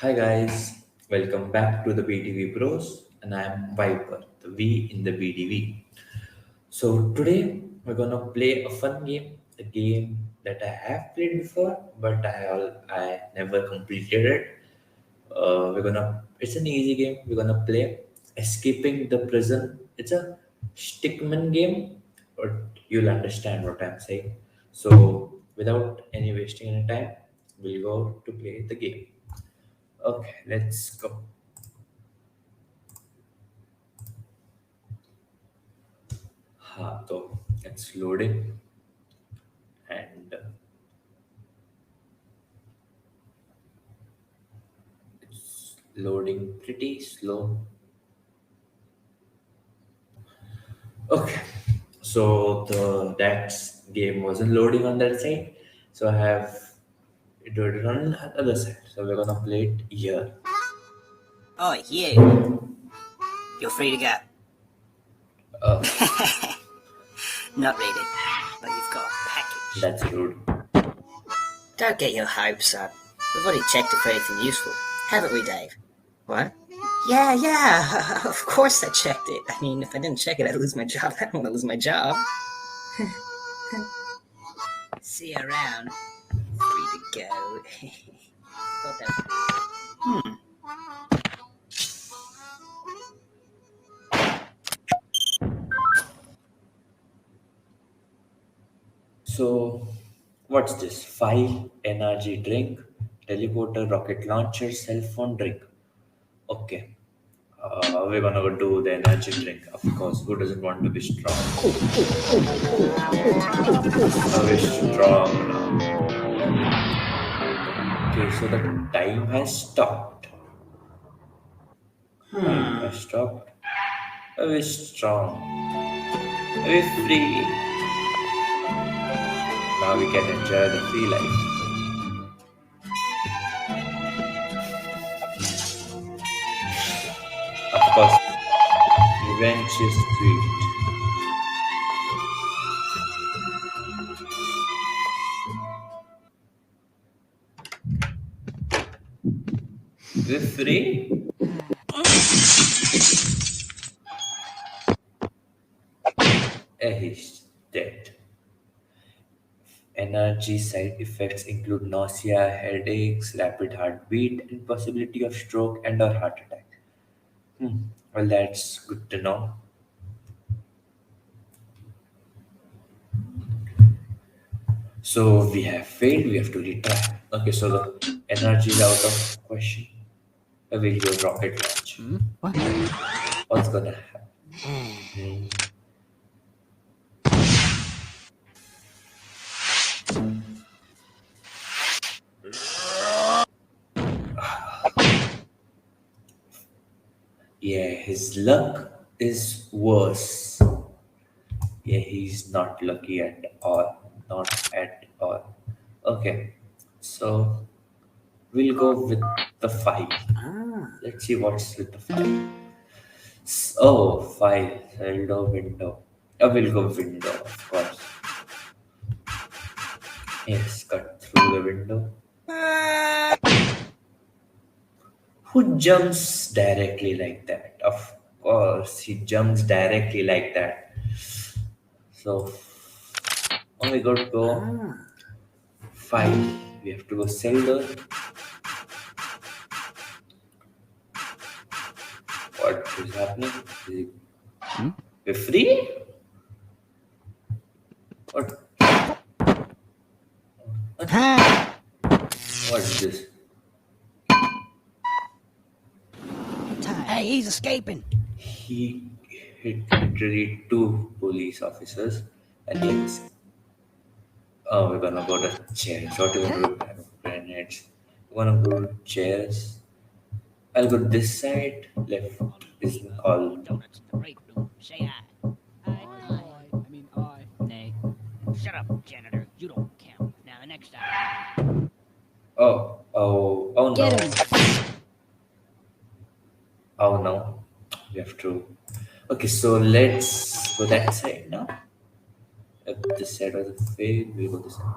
Hi guys, welcome back to the BTV Bros, and I am Viper, the V in the BTV. So today we're gonna play a fun game, a game that I have played before, but I never completed it. It's an easy game. We're gonna play escaping the prison. It's a stickman game, but you'll understand what I'm saying. So without any wasting any time, we'll go to play the game. Okay, let's go. So it's loading and it's loading pretty slow. Okay, so the that game wasn't loading on that side, so I have it loaded on the other side. So we're gonna play it here. Oh, you. You're free to go. Uh, Not really, but you've got a package. that's rude. Don't get your hopes up. We've already checked it for anything useful. Haven't we, Dave? What? Yeah. Of course I checked it. I mean, if I didn't check it, I'd lose my job. I don't want to lose my job. See you around. Free to go. Thought that was... So what's this? File, energy drink, teleporter, rocket launcher, cell phone drink. Okay. We're gonna go do the energy drink, of course. Who doesn't want to be strong? We're strong now. Okay, so the time has stopped. Time has stopped. We're strong. We're free. Now we can enjoy the free life. Of course, revenge is sweet. We're free. He's dead. Energy side effects include nausea, headaches, rapid heartbeat, and possibility of stroke and or heart attack. Hmm. Well, that's good to know. So we have failed. We have to retry. Okay, so the energy is out of question. We'll use rocket launch. What? What's gonna happen? Hmm. Yeah, his luck is worse. Yeah, he's not lucky at all. Not at all. Okay, so we'll go with the five. Ah. Let's see what's with the five. Oh, five. Window. We'll go window, of course. Yes, cut through the window. Who jumps directly like that? Of course, he jumps directly like that. So, oh my god, go Ah. five. We have to go Zelda. What is happening? We're free? What? What is this? Hey, he's escaping. He hit literally two police officers and he's oh, we're gonna go to chairs. What are we gonna do? Grenades. We're gonna go to chairs. I'll go this side. Left is all. Donuts in the break room. Say aye. Nay. Shut up, janitor. You don't count. Now, the next time. Oh no. Get him. Oh no. We have to. Okay, so let's go that side now. If this side was a fail, we'll go this side.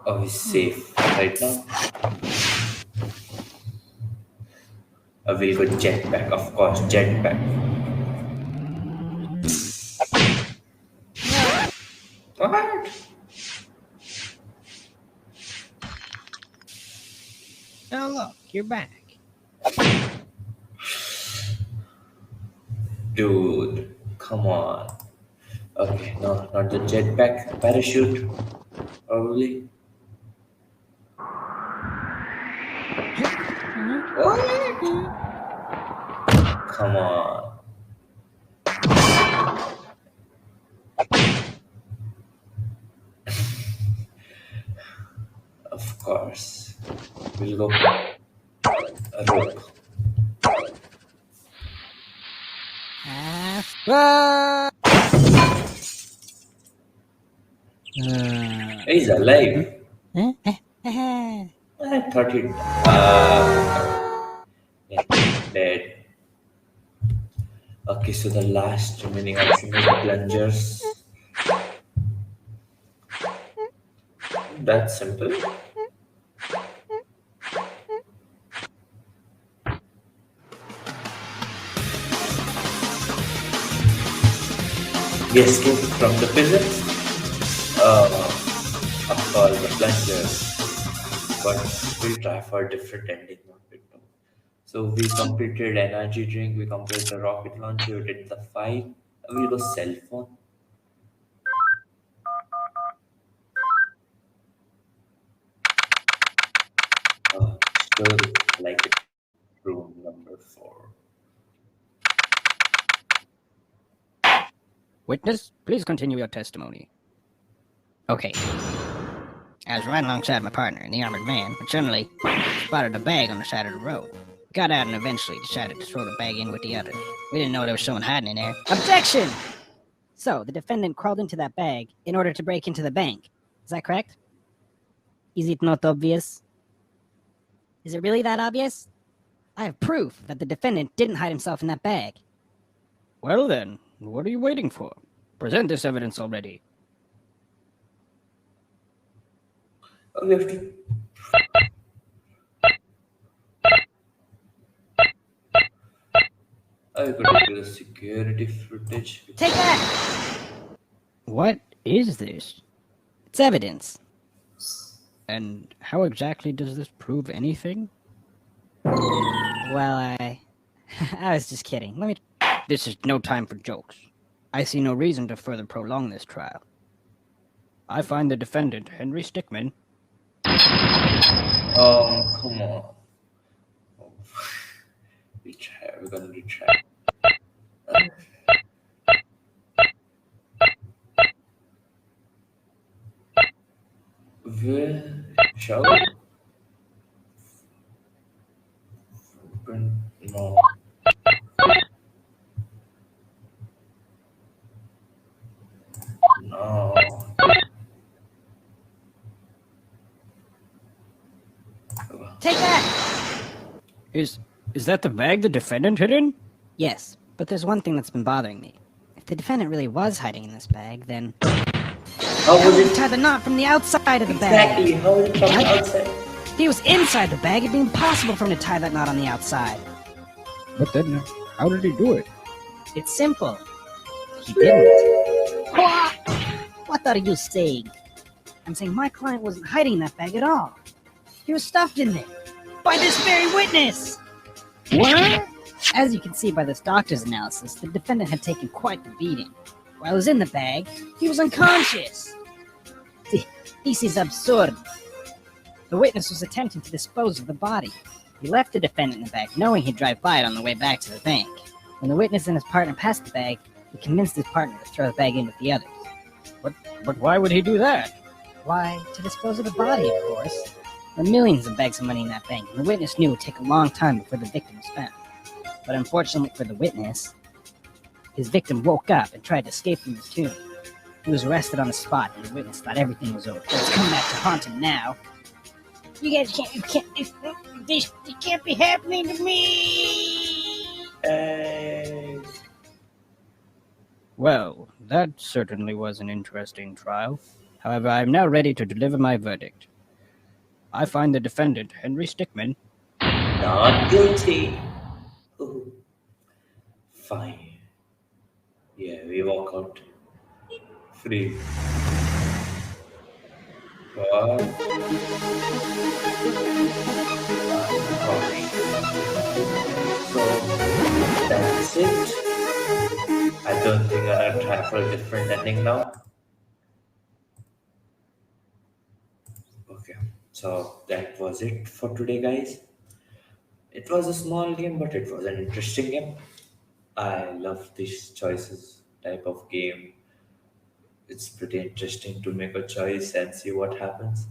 Oh, he's safe right now. We'll go jetpack, of course, jetpack. What? Oh, look, you're back. Dude, come on. Okay, no, not the jetpack. Parachute, probably. What? Come on. Of course. We'll go a rope. Ah! He's alive. Ah. I thought he'd yeah, dead. Okay, so the last remaining option is plungers. That's simple. We escape from the prison. Of course, the plungers. But we'll try for a different ending, not big two. So we completed energy drink, we completed the rocket launcher, we did the fight. We'll go cell phone. Still like it. Room number 4. Witness, please continue your testimony. Okay. I was riding alongside my partner in the armored van, but suddenly spotted a bag on the side of the road. Got out and eventually decided to throw the bag in with the others. We didn't know there was someone hiding in there. Objection! So, the defendant crawled into that bag in order to break into the bank. Is that correct? Is it not obvious? Is it really that obvious? I have proof that the defendant didn't hide himself in that bag. Well then, what are you waiting for? Present this evidence already. We have to. I could do the security footage. Take that! What is this? It's evidence. And how exactly does this prove anything? Well, I was just kidding. This is no time for jokes. I see no reason to further prolong this trial. I find the defendant, Henry Stickman. Come on. We're gonna retry. Where shall we? No. No. Take that! Is that the bag the defendant hid in? Yes, but there's one thing that's been bothering me. If the defendant really was hiding in this bag, then How how was would he it? tie the knot from the outside of the bag? Exactly. How was it from the What? outside? If he was inside the bag, it'd be impossible for him to tie that knot on the outside. But then, how did he do it? It's simple. He didn't. What are you saying? I'm saying my client wasn't hiding in that bag at all. He was stuffed in there. By this very witness! What? As you can see by this doctor's analysis, the defendant had taken quite the beating. While he was in the bag, he was unconscious. This is absurd. The witness was attempting to dispose of the body. He left the defendant in the bag, knowing he'd drive by it on the way back to the bank. When the witness and his partner passed the bag, he convinced his partner to throw the bag in with the others. But why would he do that? Why, to dispose of the body, of course. There were millions of bags of money in that bank, and the witness knew it would take a long time before the victim was found. But unfortunately for the witness, his victim woke up and tried to escape from his tomb. He was arrested on the spot, and the witness thought everything was over. But it's come back to haunt him now. You guys this can't be happening to me! Well, that certainly was an interesting trial. However, I am now ready to deliver my verdict. I find the defendant, Henry Stickmin. Not guilty. Ooh, fine. Yeah, we walk out free. What? Gosh. So that's it. I don't think I'm gonna try for a different ending now. Okay, so that was it for today, guys. It was a small game, but it was an interesting game. I love this choices type of game. It's pretty interesting to make a choice and see what happens.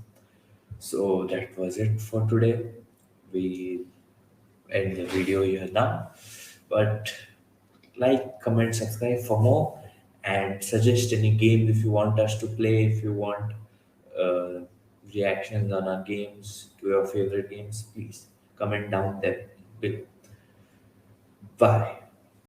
So that was it for today. We end the video here now. But like, comment, subscribe for more, and suggest any game if you want us to play. If you want uh, reactions on our games, to your favorite games, please comment down there below. Bye.